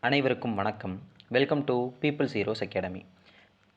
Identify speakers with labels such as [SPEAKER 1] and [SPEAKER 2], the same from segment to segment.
[SPEAKER 1] அனைவருக்கும் வணக்கம். Welcome to people's heroes academy.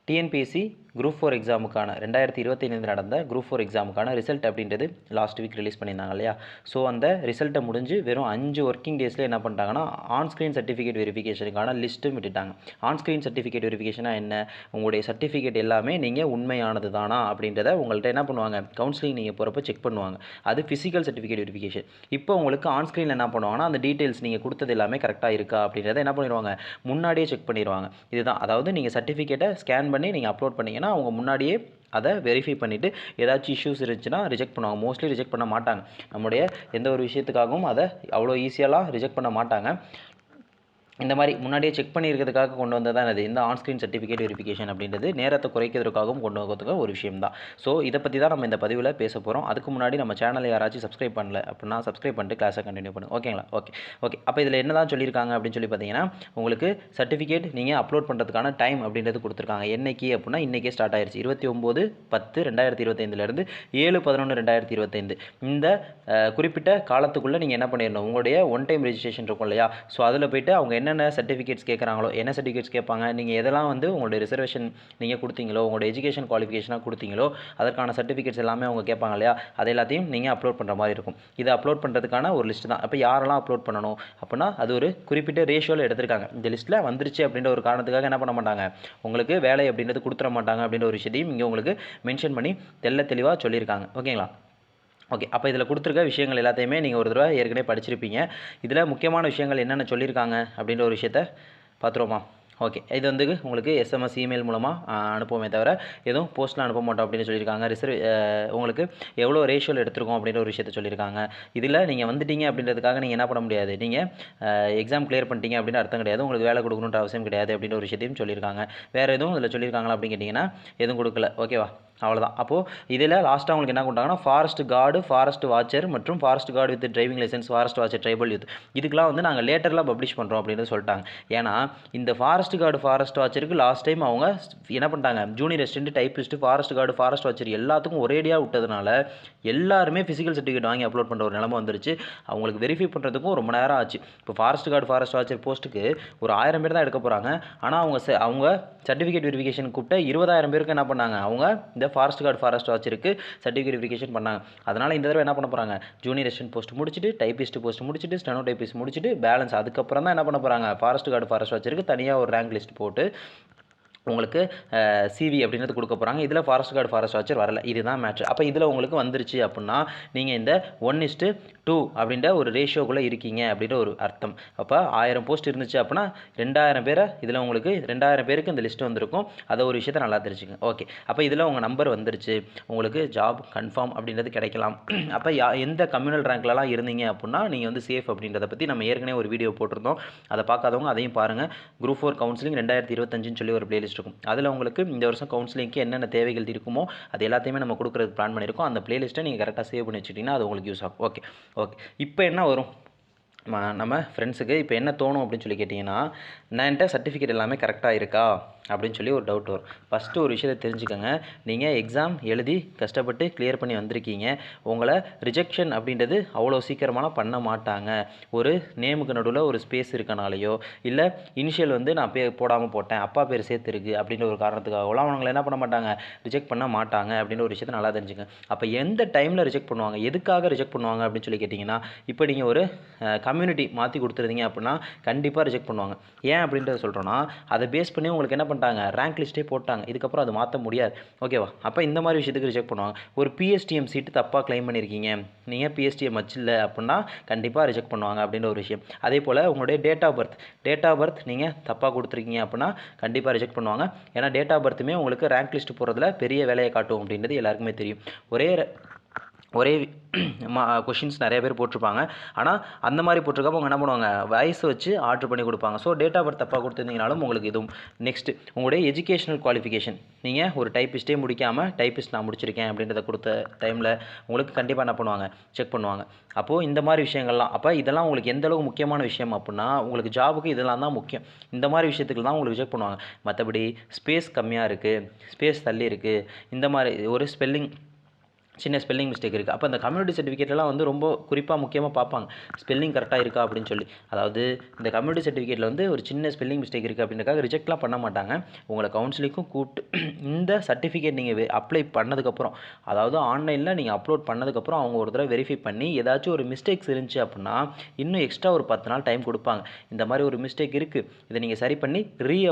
[SPEAKER 1] TNPSC group 4 எக்ஸாமுக்கான 2025 நடந்த குரூப் 4 எக்ஸாமுக்கான ரிசல்ட் அப்படின்றது லாஸ்ட் வீக் ரிலீஸ் பண்ணியிருந்தாங்க இல்லையா? ஸோ அந்த ரிசல்ட்டை முடிஞ்சு வெறும் 5 ஒர்க்கிங் டேஸில் என்ன பண்ணிட்டாங்கன்னா ஆன் ஸ்க்ரீன் சர்டிஃபிகேட் வெரிஃபிகேஷனுக்கான லிஸ்ட்டும் விட்டுட்டாங்க. ஆன் ஸ்க்ரீன் சர்டிஃபிகேட் வெரிஃபிகேஷனாக என்ன, உங்களுடைய சர்டிஃபிகேட் எல்லாமே நீங்கள் உண்மையானது தானா அப்படின்றத உங்கள்கிட்ட என்ன பண்ணுவாங்க, கவுன்சிலிங் நீங்கள் போகிறப்ப செக் பண்ணுவாங்க. அது ஃபிசிக்கல் சர்டிஃபிகேட் வெரிஃபிகேஷன். இப்போ உங்களுக்கு ஆன் ஸ்க்ரீனில் என்ன பண்ணுவாங்கன்னா அந்த டீட்டெயில்ஸ் நீங்கள் கொடுத்தது எல்லாமே கரெக்டாக இருக்கா அப்படின்றத என்ன பண்ணிடுவாங்க, முன்னாடியே செக் பண்ணிடுவாங்க. இதுதான், அதாவது நீங்கள் சர்டிஃபிகேட்டை ஸ்கேன் பண்ணி நீங்கள் அப்லோட் பண்ணிங்கன்னா அவங்க முன்னாடியே அதை வெரிஃபை பண்ணிவிட்டு ஏதாச்சும் இஷ்யூஸ் இருந்துச்சுன்னா ரிஜெக்ட் பண்ணுவாங்க. மோஸ்ட்லி ரிஜெக்ட் பண்ண மாட்டாங்க. நம்முடைய எந்த ஒரு விஷயத்துக்காகவும் அதை அவ்வளோ ஈஸியாலாம் ரிஜெக்ட் பண்ண மாட்டாங்க. இந்த மாதிரி முன்னாடியே செக் பண்ணியிருக்கிறதுக்காக கொண்டு வந்ததான் அது இந்த ஆன்ஸ்க்ரீன் சர்டிஃபிகேட் வெரிஃபிகேஷன் அப்படின்றது நேரத்தை குறைக்கிறதுக்காகவும் கொண்டு வரதுக்கு ஒரு விஷயம் தான். ஸோ இதை பற்றி தான் நம்ம இந்த பதிவில் பேச போகிறோம். அதுக்கு முன்னாடி நம்ம சேனலை யாராச்சும் சப்ஸ்கிரைப் பண்ணல அப்படின்னா சப்ஸ்கிரைப் பண்ணிட்டு கிளாஸை கண்டினியூ பண்ணுங்கள். ஓகேங்களா? ஓகே. அப்போ இதில் என்ன தான் சொல்லியிருக்காங்க அப்படின்னு சொல்லி பார்த்தீங்கன்னா, உங்களுக்கு சர்டிஃபிகேட் நீங்கள் அப்லோட் பண்ணுறதுக்கான டைம் அப்படின்றது கொடுத்துருக்காங்க. என்னைக்கு அப்படின்னா இன்றைக்கே ஸ்டார்ட் ஆயிடுச்சு. 29/10/2025 7/11/2025 இந்த குறிப்பிட்ட காலத்துக்குள்ளே நீங்கள் என்ன பண்ணிடணும், உங்களுடைய ஒன் டைம் ரெஜிஸ்ட்ரேஷன் இருக்கும் இல்லையா? ஸோ அதில் போய்ட்டு அவங்க என்னென்ன சர்டிஃபிகேட்ஸ் கேட்குறாங்களோ, என்ன சர்டிஃபிகேட்ஸ் கேட்பாங்க, நீங்கள் எதெல்லாம் உங்களுடைய ரிசர்வேஷன் நீங்கள் கொடுத்தீங்களோ, உங்களோட எஜுகேஷன் குவாலிஃபிகேஷனாக கொடுத்தீங்களோ அதற்கான சர்டிஃபிகேட்ஸ் எல்லாமே அவங்க கேட்பாங்க இல்லையா? அது எல்லாத்தையும் நீங்கள் அப்லோட் பண்ணுற மாதிரி இருக்கும். இதை அப்லோட் பண்ணுறதுக்கான ஒரு லிஸ்ட் தான். அப்போ யாரெல்லாம் அப்லோட் பண்ணணும் அப்படின்னா அது ஒரு குறிப்பிட்ட ரேஷியோவில் எடுத்திருக்காங்க. இந்த லிஸ்ட்டில் வந்துருச்சு அப்படின்ற ஒரு காரணத்துக்காக என்ன பண்ண மாட்டாங்க, உங்களுக்கு வேலை அப்படின்றது கொடுத்துட மாட்டாங்க அப்படின்ற ஒரு விஷயத்தையும் இங்கே உங்களுக்கு மென்ஷன் பண்ணி தெளிவாக சொல்லியிருக்காங்க. ஓகேங்களா? அப்போ இதில் கொடுத்துருக்க விஷயங்கள் எல்லாத்தையுமே நீங்கள் ஒரு தடவை ஏற்கனவே படிச்சிருப்பீங்க. இதில் முக்கியமான விஷயங்கள் என்னென்ன சொல்லியிருக்காங்க அப்படின்ற ஒரு விஷயத்தை பார்த்துருவோமா? இது உங்களுக்கு எஸ்எம்எஸ் இமெயில் மூலமாக அனுப்புவோமே தவிர எதுவும் போஸ்ட்டில் அனுப்ப மாட்டோம் அப்படின்னு சொல்லியிருக்காங்க. உங்களுக்கு எவ்வளோ ரேஷியோவில் எடுத்துருக்கோம் அப்படின்ற ஒரு விஷயத்தை சொல்லியிருக்காங்க. இதில் நீங்கள் வந்துட்டீங்க அப்படின்றதுக்காக நீங்கள் என்ன பண்ண முடியாது, நீங்கள் எக்ஸாம் கிளியர் பண்ணிட்டீங்க அப்படின்னு அர்த்தம் கிடையாது, உங்களுக்கு வேலை கொடுக்கணுன்ற அவசியம் கிடையாது அப்படின்ற ஒரு விஷயத்தையும் சொல்லியிருக்காங்க. வேறு எதுவும் இதில் சொல்லியிருக்காங்களா அப்படின்னு கேட்டிங்கன்னா எதுவும் கொடுக்கல. ஓகேவா? அவ்வளோதான். அப்போது இதில் லாஸ்ட்டாக உங்களுக்கு என்ன கொடுத்தாங்கன்னா ஃபாரஸ்ட் கார்டு, ஃபாரஸ்ட் வாட்சர் மற்றும் forest guard with driving licence, forest watcher tribal youth இதுக்கெலாம் நாங்கள் லேட்டரில் பப்ளிஷ் பண்ணுறோம் அப்படின்னு சொல்லிட்டாங்க. ஏன்னா இந்த ஃபாரஸ்ட் கார்டு, ஃபாரஸ்ட் வாட்சருக்கு லாஸ்ட் டைம் அவங்க என்ன பண்ணிட்டாங்க, junior assistant, typist, forest guard, forest watcher எல்லாத்துக்கும் ஒரேடியாக விட்டதுனால எல்லாருமே ஃபிசிக்கல் சர்டிஃபிகேட் வாங்கி அப்லோட் பண்ணுற ஒரு நிலைமை வந்துருச்சு. அவங்களுக்கு வெரிஃபை பண்ணுறதுக்கும் ரொம்ப நேரம் ஆச்சு. இப்போ ஃபாரஸ்ட் கார்டு, ஃபாரஸ்ட் வாட்சர் போஸ்ட்டுக்கு ஒரு 1000 பேர் தான் எடுக்க போகிறாங்க. ஆனால் அவங்க சர்டிஃபிகேட் வெரிஃபிகேஷன் கூப்பிட்ட 20,000 பேருக்கு என்ன பண்ணாங்க, அவங்க இந்த ஃபாரஸ்ட் கார்டு, ஃபாரஸ்ட் வாட்சருக்கு சர்டிஃபிகேட் வெரிஃபிகேஷன் பண்ணாங்க. அதனால் இந்த தடவை என்ன பண்ண போகிறாங்க, ஜூனியர் அசிஸ்டன்ட் போஸ்ட் முடிச்சுட்டு, டைப்பிஸ்ட் போஸ்ட் முடிச்சுட்டு, ஸ்டெனோ டைப்பிஸ்ட் முடிச்சுட்டு பேலன்ஸ் அதுக்கப்புறம் தான் என்ன பண்ண போகிறாங்க, ஃபாரஸ்ட் கார்டு, ஃபாரஸ்ட் வாட்சருக்கு தனியாக ஒரு ரேங்க் லிஸ்ட் போட்டு உங்களுக்கு சிவி அப்படின்றது கொடுக்க போகிறாங்க. இதில் ஃபாரஸ்ட் கார்டு, ஃபாரஸ்ட் வாட்சர் வரல. இதுதான் மேட்ரு. அப்போ இதில் உங்களுக்கு வந்துருச்சு அப்படின்னா நீங்கள் இந்த 1:2 அப்படின்ற ஒரு ரேஷியோக்குள்ளே இருக்கீங்க அப்படின்ற ஒரு அர்த்தம். அப்போ 1000 போஸ்ட் இருந்துச்சு அப்படின்னா 2000 பேரை இதில் உங்களுக்கு 2000 பேருக்கு இந்த லிஸ்ட்டு வந்திருக்கும். அதை ஒரு விஷயத்தை நல்லா தெரிஞ்சுங்க. அப்போ இதில் உங்கள் நம்பர் வந்துருச்சு, உங்களுக்கு ஜாப் கன்ஃபார்ம் அப்படின்றது கிடைக்கலாம். அப்போ எந்த கம்யூனல் ரேங்க்லலாம் இருந்தீங்க அப்படின்னா நீங்கள் சேஃப் அப்படின்றத பற்றி நம்ம ஏற்கனவே ஒரு வீடியோ போட்டிருந்தோம். அதை பார்க்காதவங்க அதையும் பாருங்கள். குரூப் 4 கவுன்சிலிங் 2025 சொல்லி ஒரு பிளேலிஸ்ட் இருக்கும். அதில் உங்களுக்கு இந்த வருஷம் கவுன்சிலிங்க்கு என்னென்ன தேவைகள் இருக்குமோ அது எல்லாத்தையுமே நம்ம கொடுக்குறதுக்கு பிளான் பண்ணியிருக்கோம். அந்த பிளேலிஸ்ட்டை நீங்கள் கரெக்டாக சேவ் பண்ணி வச்சுக்கிட்டிங்கன்னா அது உங்களுக்கு யூஸ் ஆகும். இப்போ என்ன வரும், நம்ம ஃப்ரெண்ட்ஸுக்கு இப்போ என்ன தோணும் அப்படின்னு சொல்லி கேட்டிங்கன்னா, என்கிட்ட சர்டிஃபிகேட் எல்லாமே கரெக்டாக இருக்கா அப்படின்னு சொல்லி ஒரு டவுட் வரும். ஃபஸ்ட்டு ஒரு விஷயத்தை தெரிஞ்சுக்கோங்க, நீங்கள் எக்ஸாம் எழுதி கஷ்டப்பட்டு கிளியர் பண்ணி வந்திருக்கீங்க. உங்களை ரிஜெக்ஷன் அப்படின்றது அவ்வளோ சீக்கிரமாலாம் பண்ண மாட்டாங்க. ஒரு நேமுக்கு நடுவில் ஒரு ஸ்பேஸ் இருக்கனாலேயோ இல்லை இனிஷியல் நான் போடாமல் போட்டேன், அப்பா பேர் சேர்த்துருக்கு அப்படின்ற ஒரு காரணத்துக்காகலாம் அவங்களை என்ன பண்ண மாட்டாங்க, ரிஜெக்ட் பண்ண மாட்டாங்க அப்படின்ற ஒரு விஷயத்தை நல்லா தெரிஞ்சுங்க. அப்போ எந்த டைமில் ரிஜெக்ட் பண்ணுவாங்க, எதுக்காக ரிஜெக்ட் பண்ணுவாங்க அப்படின்னு சொல்லி கேட்டிங்கன்னா, இப்போ நீங்கள் ஒரு கம்யூனிட்டி மாற்றி கொடுத்துருந்தீங்க அப்படின்னா கண்டிப்பாக ரிஜெக்ட் பண்ணுவாங்க. ஏன் அப்படின்றத சொல்கிறோன்னா, அதை பேஸ் பண்ணி உங்களுக்கு என்ன பண்ணிட்டாங்க, ரேங்க் லிஸ்ட்டே போட்டாங்க. இதுக்கப்புறம் அது மாற்ற முடியாது. ஓகேவா? அப்போ இந்த மாதிரி விஷயத்துக்கு ரிஜெக்ட் பண்ணுவாங்க. ஒரு பிஎஸ்டிஎம் சீட்டு தப்பாக கிளைம் பண்ணியிருக்கீங்க, நீங்கள் பிஎஸ்டிஎம் வச்சில்லை அப்படின்னா கண்டிப்பாக ரிஜெக்ட் பண்ணுவாங்க அப்படின்ற ஒரு விஷயம். அதே போல் உங்களுடைய டேட் ஆஃப் பர்த் நீங்கள் தப்பாக கொடுத்துருக்கீங்க அப்படின்னா கண்டிப்பாக ரிஜெக்ட் பண்ணுவாங்க. ஏன்னா டேட் ஆஃப் பர்த்துமே உங்களுக்கு ரேங்க் லிஸ்ட் போகிறதுல பெரிய வேலையை காட்டும் அப்படின்றது எல்லாருக்குமே தெரியும். ஒரே கொஷின்ஸ் நிறைய பேர் போட்டிருப்பாங்க. ஆனால் அந்த மாதிரி போட்டிருக்கப்போ அவங்க என்ன பண்ணுவாங்க, வயசு வச்சு ஆர்டர் பண்ணி கொடுப்பாங்க. ஸோ டேட் ஆஃப் பர்த் தப்பாக கொடுத்துருந்தீங்கனாலும் உங்களுக்கு இதுவும். நெக்ஸ்ட்டு உங்களுடைய எஜுகேஷனல் குவாலிஃபிகேஷன், நீங்கள் ஒரு டைப்பிஸ்ட்டே முடிக்காமல் டைப்பிஸ்ட் நான் முடிச்சிருக்கேன் அப்படின்றத கொடுத்த டைமில் உங்களுக்கு கண்டிப்பாக என்ன பண்ணுவாங்க, செக் பண்ணுவாங்க. அப்போது இந்த மாதிரி விஷயங்கள்லாம், அப்போ இதெல்லாம் உங்களுக்கு எந்த அளவுக்கு முக்கியமான விஷயம் அப்படின்னா உங்களுக்கு ஜாபுக்கு இதெல்லாம் தான் முக்கியம். இந்த மாதிரி விஷயத்துக்கு தான் உங்களுக்கு செக் பண்ணுவாங்க. மற்றபடி ஸ்பேஸ் கம்மியாக இருக்குது, ஸ்பேஸ் தள்ளி இருக்குது, இந்த மாதிரி ஒரு ஸ்பெல்லிங் சின்ன ஸ்பெல்லிங் மிஸ்டேக் இருக்குது. அப்போ அந்த கம்யூனிட்டி சர்டிஃபிகேட்லாம் வந்து ரொம்ப குறிப்பாக முக்கியமாக பார்ப்பாங்க, ஸ்பெல்லிங் கரெக்டாக இருக்கா அப்படின்னு சொல்லி. அதாவது இந்த கம்யூனிட்டி சர்டிஃபிகேட்டில் வந்து ஒரு சின்ன ஸ்பெல்லிங் மிஸ்டேக் இருக்குது அப்படின்றக்காக ரிஜெக்ட்லாம் பண்ண மாட்டாங்க. உங்களை கவுன்சிலிங்கும் கூப்பிட்டு இந்த சர்டிஃபிகேட் நீங்கள் அப்ளை பண்ணதுக்கப்புறம், அதாவது ஆன்லைனில் நீங்கள் அப்லோட் பண்ணதுக்கப்புறம் அவங்க ஒரு தடவை வெரிஃபை பண்ணி ஏதாச்சும் ஒரு மிஸ்டேக்ஸ் இருந்துச்சு அப்படின்னா இன்னும் எக்ஸ்ட்ரா ஒரு 10 நாள் டைம் கொடுப்பாங்க. இந்த மாதிரி ஒரு மிஸ்டேக் இருக்குது, இதை நீங்கள் சரி பண்ணி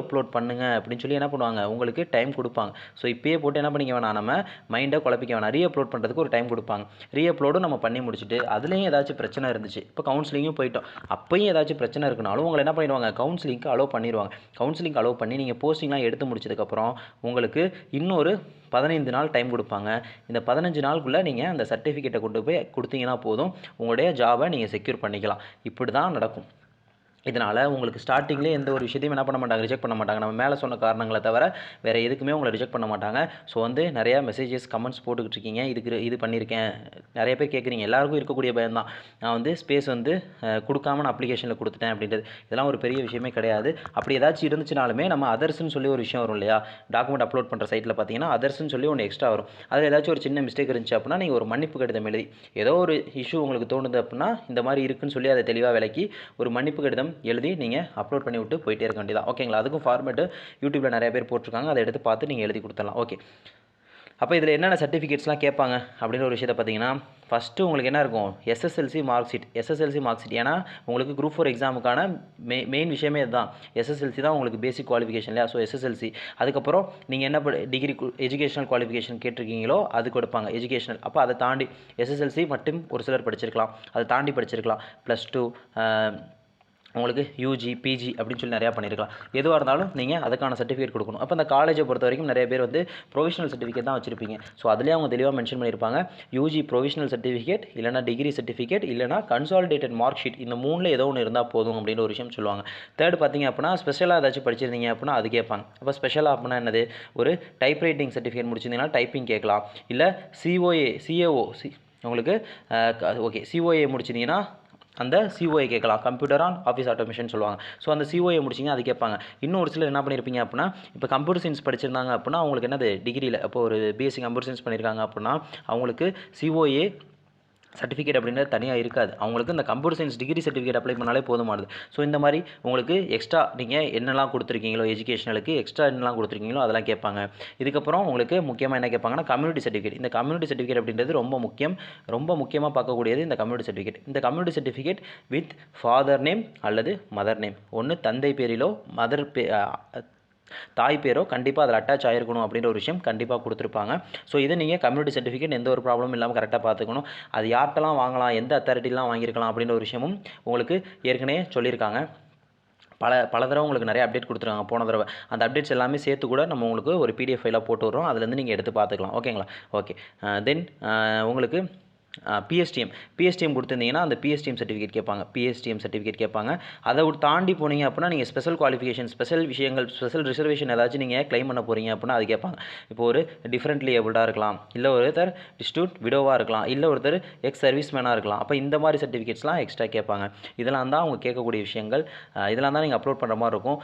[SPEAKER 1] அப்லோட் பண்ணுங்க அப்படின்னு சொல்லி என்ன பண்ணுவாங்க, உங்களுக்கு டைம் கொடுப்பாங்க. ஸோ இப்போயே போட்டு என்ன பண்ணிக்க வேணாம், நம்ம மைண்டை குழப்பிக்க வேணாம், அப்லோட் பண்ணுறதுக்கு ஒரு டைம் கொடுப்பாங்க. அப்லோடும் நம்ம பண்ணி முடிச்சுட்டு அதுலேயும் ஏதாச்சும் பிரச்சனை இருந்துச்சு, இப்போ கவுன்சிலிங்கும் போயிட்டோம், அப்போயும் ஏதாச்சும் பிரச்சனை இருக்குனாலும் உங்களை என்ன பண்ணிடுவாங்க, கவுன்சிலிங்க்கு அலோவ் பண்ணிடுவாங்க. கவுன்சிலிங் அலோவ் பண்ணி நீங்கள் போஸ்டிங்லாம் எடுத்து முடிச்சதுக்கப்புறம் உங்களுக்கு இன்னொரு 15 நாள் டைம் கொடுப்பாங்க. இந்த 15 நாளுக்குள்ளே நீங்கள் அந்த சர்டிஃபிகேட்டை கொண்டு போய் கொடுத்தீங்கன்னா போதும், உங்களுடைய ஜாபை நீங்கள் செக்யூர் பண்ணிக்கலாம். இப்படி தான் நடக்கும். இதனால் உங்களுக்கு ஸ்டார்டிங்லேயே எந்த ஒரு விஷயத்தையும் என்ன பண்ண மாட்டாங்க, ரிஜெக்ட் பண்ண மாட்டாங்க. நம்ம மேலே சொன்ன காரணங்களை தவிர வேறு எதுக்குமே உங்களை ரிஜெக்ட் பண்ண மாட்டாங்க. ஸோ வந்து நிறையா மெசேஜஸ் கமெண்ட்ஸ் போட்டுக்கிட்டு இருக்கீங்க, இது பண்ணியிருக்கேன், நிறைய பேர் கேட்குறீங்க. எல்லாருக்கும் இருக்கக்கூடிய பயம் தான், நான் வந்து ஸ்பேஸ் வந்து கொடுக்காம நான் அப்ளிகேஷனில் கொடுத்துட்டேன் அப்படின்றது. இதெல்லாம் ஒரு பெரிய விஷயமே கிடையாது. அப்படி ஏதாச்சும் இருந்துச்சுனாலுமே நம்ம அதர்ஸ்ன்னு சொல்லி ஒரு விஷயம் வரும் இல்லையா, டாக்குமெண்ட் அப்லோட் பண்ணுற சைட்டில் பார்த்தீங்கன்னா அதர்ஸ்ன்னு சொல்லி ஒன்று எக்ஸ்ட்ரா வரும். அதில் ஏதாச்சும் ஒரு சின்ன மிஸ்டேக் இருந்துச்சு அப்படின்னா நீங்கள் ஒரு மன்னிப்பு கடிதம் எழுதி, ஏதோ ஒரு இஷ்யூ உங்களுக்கு தோணுது அப்படின்னா இந்த மாதிரி இருக்குன்னு சொல்லி அதை தெளிவாக விளக்கி ஒரு மன்னிப்பு கடிதம் எழுதி நீங்கள் அப்லோட் பண்ணி விட்டு போயிட்டே இருக்க வேண்டியதான். ஓகேங்களா, அதுக்கும் ஃபார்மேட்டு யூடியூப்பில் நிறைய பேர் போட்டிருக்காங்க, அதை எடுத்து பார்த்து நீங்கள் எழுதி கொடுத்துடலாம். ஓகே, அப்போ இதில் என்னென்ன சர்டிஃபிகேட்ஸ்லாம் கேட்பாங்க அப்படின்ற ஒரு விஷயத்தை பார்த்தீங்கன்னா, ஃபஸ்ட்டு உங்களுக்கு என்ன இருக்கும், எஸ்எஸ்எல்சி மார்க் ஷீட். ஏன்னா உங்களுக்கு குரூப் 4 எக்ஸாமுக்கான மெயின் விஷயமே இதுதான். எஸ்எஸ்எல்சி தான் உங்களுக்கு பேசிக் குவாலிஃபிகேஷன் இல்லையா. ஸோ எஸ்எஸ்எல்சி, அதுக்கப்புறம் நீங்கள் என்ன டிகிரி எஜுகேஷனல் குவாலிஃபிகேஷன் கேட்டிருக்கீங்களோ அது கொடுப்பாங்க, எஜுகேஷனல். அப்போ அதை தாண்டி எஸ்எஸ்எல்சி மட்டும் ஒரு சிலர் படிச்சிருக்கலாம், அதை தாண்டி படிச்சிருக்கலாம், +2 உங்களுக்கு யூஜி பிஜி அப்படின்னு சொல்லி நிறையா பண்ணியிருக்கலாம். எதுவாக இருந்தாலும் நீங்கள் அதுக்கான சர்டிஃபிகேட் கொடுக்கணும். அப்போ அந்த காலேஜை பொறுத்த வரைக்கும் நிறைய பேர் வந்து ப்ரொவிஷனல் சர்டிஃபிகேட் தான் வச்சுருப்பீங்க. ஸோ அதிலே அவங்க தெளிவாக மென்ஷன் பண்ணியிருப்பாங்க, யூஜி ப்ரொவிஷனல் சர்டிஃபிகேட், இல்லைனா டிகிரி சர்டிஃபிகேட், இல்லைனா கன்சாலிடேட்டட் மார்க் ஷீட், இந்த 3ல் ஏதோ ஒன்று இருந்தால் போதும் அப்படின்னு ஒரு விஷயம் சொல்லுவாங்க. தேர்ட் பார்த்தீங்க அப்படின்னா ஸ்பெஷலாக ஏதாச்சும் படிச்சிருந்தீங்க அப்படின்னா அது கேட்பாங்க. அப்போ ஸ்பெஷலாக அப்படின்னா என்னது, ஒரு டைப் ரைட்டிங் சர்டிஃபிகேட் முடிச்சிருந்தீங்கன்னா டைப்பிங் கேட்கலாம், இல்லை சிஓஏ உங்களுக்கு ஓகே சிஓஏ முடிச்சிருந்தீங்கன்னா அந்த சிஓஏ கேட்கலாம், கம்ப்யூட்டர் ஆன் ஆஃபீஸ் ஆட்டோமேஷன் சொல்லுவாங்க. ஸோ அந்த சிஓஏ முடிச்சிங்க அது கேட்பாங்க. இன்னும் ஒரு சிலர் என்ன பண்ணியிருப்பீங்க அப்படின்னா, இப்போ கம்ப்யூட்டர் சயின்ஸ் படிச்சிருந்தாங்க அப்படின்னா அவங்களுக்கு என்னது டிகிரியில் இப்போ ஒரு பிஎஸ்சி கம்ப்யூட்டர் சயின்ஸ் பண்ணியிருக்காங்க அப்படின்னா அவங்களுக்கு சிஓஏ சர்டிஃபிகேட் அப்படின்றது தனியாக இருக்காது. அவங்களுக்கு இந்த computer science degree certificate apply பண்ணாலே போதுமானது. ஸோ இந்த மாதிரி உங்களுக்கு எக்ஸ்ட்ரா நீங்கள் என்னெல்லாம் கொடுத்துருக்கீங்களோ எஜுகேஷனலுக்கு எக்ஸ்ட்ரா என்னெல்லாம் கொடுத்துருக்கீங்களோ அதெல்லாம் கேட்பாங்க. இதுக்கப்புறம் உங்களுக்கு முக்கியமாக என்ன கேட்பாங்கன்னா கம்யூனிட்டி சர்டிஃபிகேட். இந்த கம்யூனிட்டி சர்டிஃபிகேட் அப்படின்றது ரொம்ப முக்கியமாக பார்க்கக்கூடியது இந்த கம்யூனிட்டி சர்டிஃபிகேட். இந்த community certificate with father name அல்லது மதர் நேம், ஒன்று தந்தை பேரிலோ தாய் பேரோ கண்டிப்பாக அதில் அட்டாச் ஆகிருக்கணும் அப்படின்ற ஒரு விஷயம் கண்டிப்பாக கொடுத்துருப்பாங்க. ஸோ இதை நீங்கள் கம்யூனிட்டி சர்டிஃபிகேட் எந்த ஒரு ப்ராப்ளமும் இல்லாமல் கரெக்டாக பார்த்துக்கணும். அது யார்கிட்டலாம் வாங்கலாம், எந்த அத்தாரிட்டிலாம் வாங்கியிருக்கலாம் அப்படின்ற ஒரு விஷயமும் உங்களுக்கு ஏற்கனவே சொல்லியிருக்காங்க. பல தடவை உங்களுக்கு நிறைய அப்டேட் கொடுத்துருக்காங்க போன தடவை. அந்த அப்டேட்ஸ் எல்லாமே சேர்த்து கூட நம்ம உங்களுக்கு ஒரு பிடிஎஃப் ஃபைலாக போட்டு விட்றோம், அதுலேருந்து நீங்கள் எடுத்து பார்த்துக்கலாம். ஓகேங்களா, ஓகே. தென் உங்களுக்கு பிஎஸ்டிஎம் கொடுத்துருந்தீங்கன்னா அந்த பிஎஸ்டிஎம் சர்டிஃபிகேட் கேட்பாங்க. அதை தாண்டி போனீங்க அப்படின்னா நீங்கள் ஸ்பெஷல் குவாலிஃபிகேஷன், ஸ்பெஷல் விஷயங்கள், ஸ்பெஷல் ரிசர்வேஷன் ஏதாச்சும் நீங்கள் கிளைம் பண்ண போகிறீங்க அப்படின்னா அது கேட்பாங்க. இப்போ ஒரு டிஃப்ரெண்ட்லி ஏபிள்டாக இருக்கலாம், இல்லை ஒருத்தர் டிஸ்ட்ரிபியூட் விடோவாக இருக்கலாம், இல்லை ஒருத்தர் எக்ஸ் சர்வீஸ் மேனாக இருக்கலாம். அப்போ இந்த மாதிரி சர்டிஃபிகேட்ஸ்லாம் எக்ஸ்ட்ரா கேட்பாங்க. இதெல்லாம் தான் அவங்க கேட்கக்கூடிய விஷயங்கள். இதெல்லாம் தான் நீங்கள் அப்லோட் பண்ணுற மாதிரி இருக்கும்.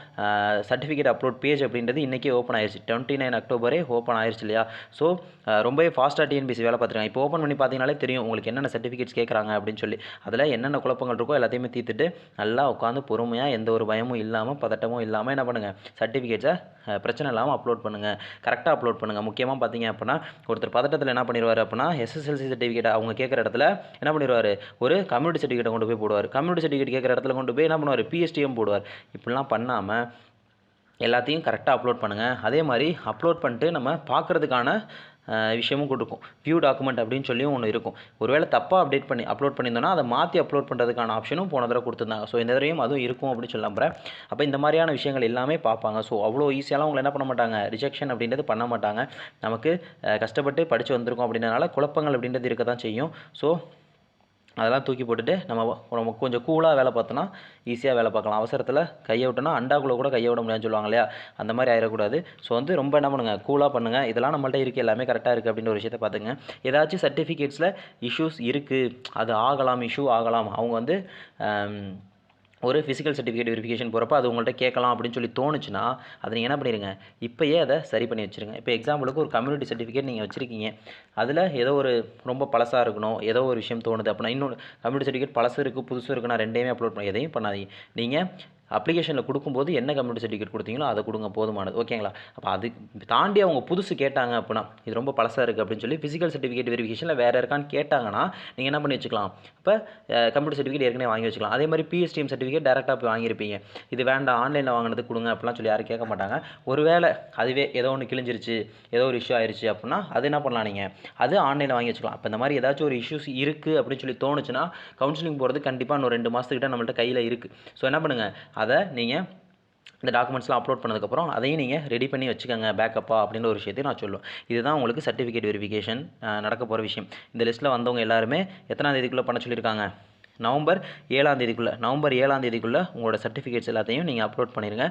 [SPEAKER 1] சர்டிஃபிகேட் அப்லோட் பேஜ் அப்படின்றது இன்றைக்கே ஓப்பன் ஆயிடுச்சு, 29 அக்டோபரே ஓப்பன் ஆயிடுச்சு இல்லையா. ஸோ ரொம்பவே ஃபாஸ்ட்டாக டிஎன்பிசி வேலை பார்த்துருக்காங்க. இப்போ ஓப்பன் பண்ணி பார்த்தீங்கனாலே தெரியும் உங்களுக்கு என்னென்ன சர்டிஃபிகேட்ஸ் கேட்குறாங்க அப்படின்னு சொல்லி. அதில் என்னென்ன குழப்பங்கள் இருக்கோ எல்லாத்தையுமே தீர்த்துட்டு நல்லா உட்காந்து பொறுமையாக எந்த ஒரு பயமும் இல்லாமல் பதட்டமும் இல்லாமல் என்ன பண்ணுங்கள், சர்டிஃபிகேட்ஸை பிரச்சனை இல்லாமல் அப்லோட் பண்ணுங்கள், கரெக்டாக அப்லோட் பண்ணுங்கள். முக்கியமாக பார்த்தீங்க அப்படின்னா ஒருத்தர் பதட்டத்தில் என்ன பண்ணிடுவார் அப்படின்னா எஸ்எஸ்எல்சி சர்டிஃபிகேட் அவங்க கேட்குற இடத்துல என்ன பண்ணிடுவார், ஒரு கம்யூனிட்டி சர்டிஃபிகேட்டை கொண்டு போய் போடுவார். கம்யூனிட்டி சர்டிஃபிகேட் கேட்குற இடத்துல கொண்டு போய் என்ன பண்ணுவார், பிஎஸ்டிஎம் போடுவார். இப்படிலாம் பண்ணாமல் எல்லாத்தையும் கரெக்டாக அப்லோட் பண்ணுங்கள். அதே மாதிரி அப்லோட் பண்ணிட்டு நம்ம பார்க்குறதுக்கான விஷயமும் கொடுக்கும், வியூ டாக்குமெண்ட் அப்படின்னு சொல்லியும் ஒன்று இருக்கும். ஒருவேளை தப்பாக அப்லோட் பண்ணியிருந்தோன்னா அதை மாற்றி அப்லோட் பண்ணுறதுக்கான ஆப்ஷனும் போன தடவை கொடுத்துருந்தாங்க. ஸோ இந்த தடவையும் அதுவும் இருக்கும் அப்படின்னு சொல்ல நம்புகிறேன். அப்போ இந்த மாதிரியான விஷயங்கள் எல்லாமே பார்ப்பாங்க. ஸோ அவ்வளோ ஈஸியாலாம் உங்களை என்ன பண்ண மாட்டாங்க, ரிஜெக்ஷன் அப்படின்றது பண்ண மாட்டாங்க. நமக்கு கஷ்டப்பட்டு படித்து வந்திருக்கோம் அப்படின்றனால குழப்பங்கள் அப்படின்றது இருக்க தான் செய்யும். ஸோ அதெல்லாம் தூக்கி போட்டுட்டு நம்ம கொஞ்சம் கூலாக வேலை பார்த்தோன்னா ஈஸியாக வேலை பார்க்கலாம். அவசரத்தில் கையை விட்டோன்னா அண்டாக்குள்ளே கூட கையை விட முடியாதுன்னு சொல்லுவாங்க இல்லையா, அந்த மாதிரி ஆயிடக்கூடாது. ஸோ வந்து ரொம்ப என்ன பண்ணுங்கள், கூலாக பண்ணுங்கள். இதெல்லாம் நம்மள்ட்ட இருக்குது, எல்லாமே கரெக்டாக இருக்குது அப்படின்ற ஒரு விஷயத்தை பார்த்துங்க. ஏதாச்சும் சர்டிஃபிகேட்ஸில் இஷ்யூஸ் இருக்குது, அது ஆகலாம், இஷ்யூ ஆகலாம். அவங்க வந்து ஒரு ஃபிசிக்கல் சர்டிஃபிகேட் வெரிஃபிகேஷன் போகிறப்ப அது உங்கள்கிட்ட கேட்கலாம் அப்படின்னு சொல்லி தோணுச்சுன்னா அதை நீங்கள் என்ன பண்ணிடுங்க, இப்போயே அதை சரி பண்ணி வச்சுருங்க. இப்போ எக்ஸாம்பிளுக்கு ஒரு கம்யூனிட்டி சர்டிஃபிகேட் நீங்கள் வச்சுருக்கீங்க, அதில் ஏதோ ஒரு ரொம்ப பழசாக இருக்கணும், ஏதோ ஒரு விஷயம் தோணுது அப்படின்னா, இன்னொன்று கம்யூனிட்டி சர்டிஃபிகேட் பழசு இருக்குது புதுசு இருக்குன்னா ரெண்டையுமே அப்லோட் பண்ணி எதையும் பண்ணாதீங்க. நீங்கள் அப்ளிகேஷனில் கொடுக்கும்போது என்ன கம்யூனிட்டி சர்டிஃபிகேட் கொடுத்தீங்களோ அதை கொடுங்க, போதுமானது. ஓகேங்களா? அப்போ அது தாண்டி அவங்க புதுசு கேட்டாங்க அப்படின்னா, இது ரொம்ப பழசாக இருக்குது அப்படின்னு சொல்லி ஃபிசிக்கல் சர்டிஃபிகேட் வெரிஃபிகேஷனில் வேறு இருக்கான்னு கேட்டாங்கன்னா நீங்கள் என்ன பண்ணி வச்சுக்கலாம், இப்போ கம்ப்யூட்டர் சர்டிஃபிகேட் ஏற்கனவே வாங்கி வச்சுக்கலாம். அதே மாதிரி பிஎஸ்டிஎம் சர்டிஃபிகேட் டேரெக்டாக போய் வாங்கியிருப்பீங்க, இது வேண்டாம் ஆன்லைனில் வாங்கினது கொடுங்க அப்படிலாம் சொல்லி யாரும் கேட்க மாட்டாங்க. ஒருவேளை அதுவே ஏதோ ஒன்று கிழிஞ்சிருச்சு, ஏதோ ஒரு இஷ்யூ ஆயிடுச்சு அப்படின்னா அது என்ன பண்ணலாம், நீங்கள் அது ஆன்லைனில் வாங்கி வச்சுக்கலாம். இப்போ இந்த மாதிரி ஏதாச்சும் ஒரு இஷ்யூஸ் இருக்குது அப்படின்னு சொல்லி தோணுச்சுன்னா கவுன்சிலிங் போகிறது கண்டிப்பாக இன்னும் 2 மாதத்துக்கிட்ட நம்மள்ட்ட கையில் இருக்குது. ஸோ என்ன பண்ணுங்கள், அதை நீங்கள் இந்த டாக்குமெண்ட்ஸ்லாம் அப்லோட் பண்ணதுக்கப்புறம் அதையும் நீங்கள் ரெடி பண்ணி வச்சுக்கோங்க பேக்கப்பாக அப்படின்ற ஒரு விஷயத்தையும் நான் சொல்லுவேன். இதுதான் உங்களுக்கு சர்டிஃபிகேட் வெரிஃபிகேஷன் நடக்க போகிற விஷயம். இந்த லிஸ்ட்டில் வந்தவங்க எல்லாருமே எத்தனாம் தேதிக்குள்ளே பண்ண சொல்லியிருக்காங்க, நவம்பர் 7ஆம் தேதிக்குள்ளே உங்களோட சர்டிஃபிகேட்ஸ் எல்லாத்தையும் நீங்கள் அப்லோட் பண்ணிடுங்க.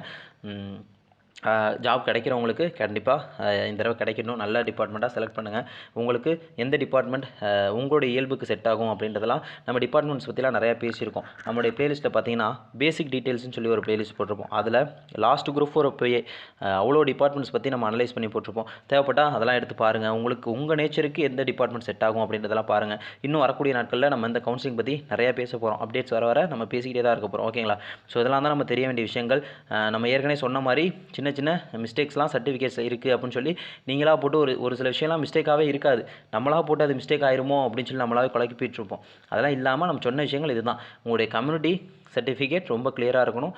[SPEAKER 1] ஜாப் கிடைக்கிறவங்களுக்கு கண்டிப்பாக இந்த தடவை கிடைக்கணும். நல்ல டிபார்ட்மெண்ட்டாக செலக்ட் பண்ணுங்கள். உங்களுக்கு எந்த டிபார்ட்மெண்ட் உங்களுடைய இயல்புக்கு செட் ஆகும் அப்படின்றதெல்லாம் நம்ம டிபார்ட்மெண்ட்ஸ் பற்றிலாம் நிறையா பேசியிருக்கோம். நம்மளுடைய ப்ளேலிஸ்ட்டில் பார்த்தீங்கன்னா பேசிக் டீட்டெயில்ஸ்னு சொல்லி ஒரு ப்ளேலிஸ்ட் போட்டிருப்போம். அதில் லாஸ்ட் குரூப் 4 அப்போயே அவ்வளோ டிபார்ட்மெண்ட்ஸ் பற்றி நம்ம அனலைஸ் பண்ணி போட்டிருப்போம். தேவைப்பட்டால் அதெல்லாம் எடுத்து பாருங்கள். உங்களுக்கு உங்கள் நேச்சருக்கு எந்த டிபார்ட்மெண்ட் செட் ஆகும் அப்படின்றதெல்லாம் பாருங்கள். இன்னும் வரக்கூடிய நாட்களில் நம்ம இந்த கவுன்சிலிங் பற்றி நிறையா பேச போகிறோம். அப்டேட்ஸ் வர நம்ம பேசிக்கிட்டே தான் இருக்க போகிறோம். ஓகேங்களா? ஸோ இதெல்லாம் தான் நம்ம தெரிய வேண்டிய விஷயங்கள். நம்ம ஏற்கனவே சொன்ன மாதிரி சின்ன மிஸ்டேக்ஸ்லாம் சர்டிஃபிகேட்ஸ் இருக்குது அப்படின்னு சொல்லி நீங்களாக போட்டு ஒரு சில விஷயம்லாம் மிஸ்டேக்காகவே இருக்காது, நம்மளாக போட்டு அது மிஸ்டேக் ஆயிருமோ அப்படின்னு சொல்லி நம்மளாவே குழப்பி போயிட்டுருப்போம். அதெல்லாம் இல்லாமல் நம்ம சொன்ன விஷயங்கள் இதுதான். உங்களுடைய கம்யூனிட்டி சர்டிஃபிகேட் ரொம்ப கிளியராக இருக்கணும்,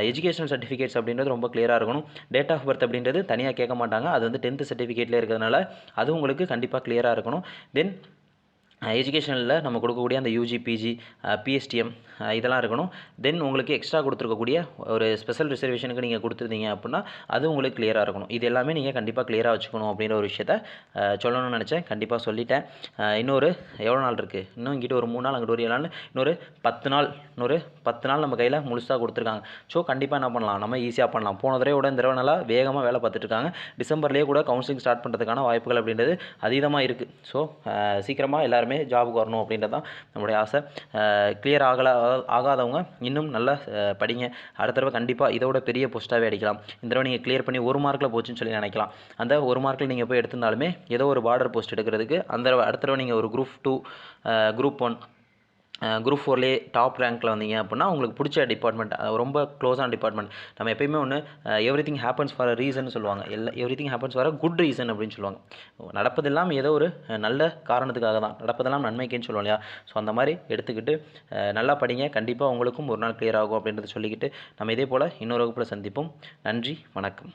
[SPEAKER 1] எஜுகேஷனல் சர்டிஃபிகேட்ஸ் அப்படின்றது ரொம்ப கிளியராக இருக்கணும், டேட் ஆஃப் பர்த் அப்படின்றது தனியாக கேட்க மாட்டாங்க, அது வந்து 10th சர்டிஃபிகேட்லேயே இருக்கிறதுனால அது உங்களுக்கு கண்டிப்பாக கிளியராக இருக்கணும். தென் எஜுகேஷனில் நம்ம கொடுக்கக்கூடிய அந்த யூஜி பிஜி பிஎஸ்டிஎம் இதெல்லாம் இருக்கணும். தென் உங்களுக்கு எக்ஸ்ட்ரா கொடுத்துருக்கக்கூடிய ஒரு ஸ்பெஷல் ரிசர்வேஷனுக்கு நீங்கள் கொடுத்துருந்தீங்க அப்படின்னா அது உங்களுக்கு கிளியராக இருக்கணும். இது எல்லாமே நீங்கள் கண்டிப்பாக கிளியராக வச்சுக்கணும் அப்படின்ற ஒரு விஷயத்த சொல்லணும்னு நினச்சேன். கண்டிப்பாக சொல்லிட்டேன். இன்னொரு எவ்வளோ நாள் இருக்குது, இன்னும் இங்கிட்ட ஒரு 3 நாள் அங்கிட்ட ஒரு 7 நாள், இன்னொரு 10 நாள் நம்ம கையில் முழுசாக கொடுத்துருக்காங்க. ஸோ கண்டிப்பாக என்ன பண்ணலாம், நம்ம ஈஸியாக பண்ணலாம். போன தடவை இந்த தடவை நல்லா வேகமாக வேலை பார்த்துட்ருக்காங்க. டிசம்பர்லேயே கூட கவுன்சிலிங் ஸ்டார்ட் பண்ணுறதுக்கான வாய்ப்புகள் அப்படின்றது அதிகமாக இருக்குது. ஸோ சீக்கிரமாக எல்லாருமே ஜாபுக்கு வரணும் அப்படின்றது தான் நம்மளுடைய ஆசை. கிளியர் ஆகாதவங்க இன்னும் நல்லா படிங்க. அடுத்த தடவை கண்டிப்பாக இதோட பெரிய போஸ்ட்டாகவே அடிக்கலாம். இந்த தடவை நீங்கள் கிளியர் பண்ணி 1 மார்க்கில் போச்சுன்னு சொல்லி நினைக்கலாம். அந்த 1 மார்க்கில் நீங்கள் போய் எடுத்திருந்தாலுமே ஏதோ ஒரு பார்டர் போஸ்ட் எடுக்கிறதுக்கு அடுத்த தடவை நீங்கள் ஒரு குரூப் 2 குரூப் 1 குரூப் 4லேயே டாப் ரேங்க்கில் வந்தீங்க அப்படின்னா உங்களுக்கு பிடிச்ச டிபார்ட்மெண்ட், ரொம்ப க்ளோஸான டிபார்ட்மெண்ட். நம்ம எப்பயுமே ஒன்று everything happens for a reason சொல்லுவாங்க, everything happens for a good reason அப்படின்னு சொல்லுவாங்க. நடப்பதெல்லாம் ஏதோ ஒரு நல்ல காரணத்துக்காக தான், நடப்பதெல்லாம் நன்மைக்குன்னு சொல்லுவோம் இல்லையா? ஸோ அந்த மாதிரி எடுத்துக்கிட்டு நல்லா படிங்க. கண்டிப்பாக உங்களுக்கும் ஒரு நாள் கிளியர் ஆகும் அப்படின்றத சொல்லிக்கிட்டு நம்ம இதே போல் இன்னொரு வகுப்பில் சந்திப்போம். நன்றி, வணக்கம்.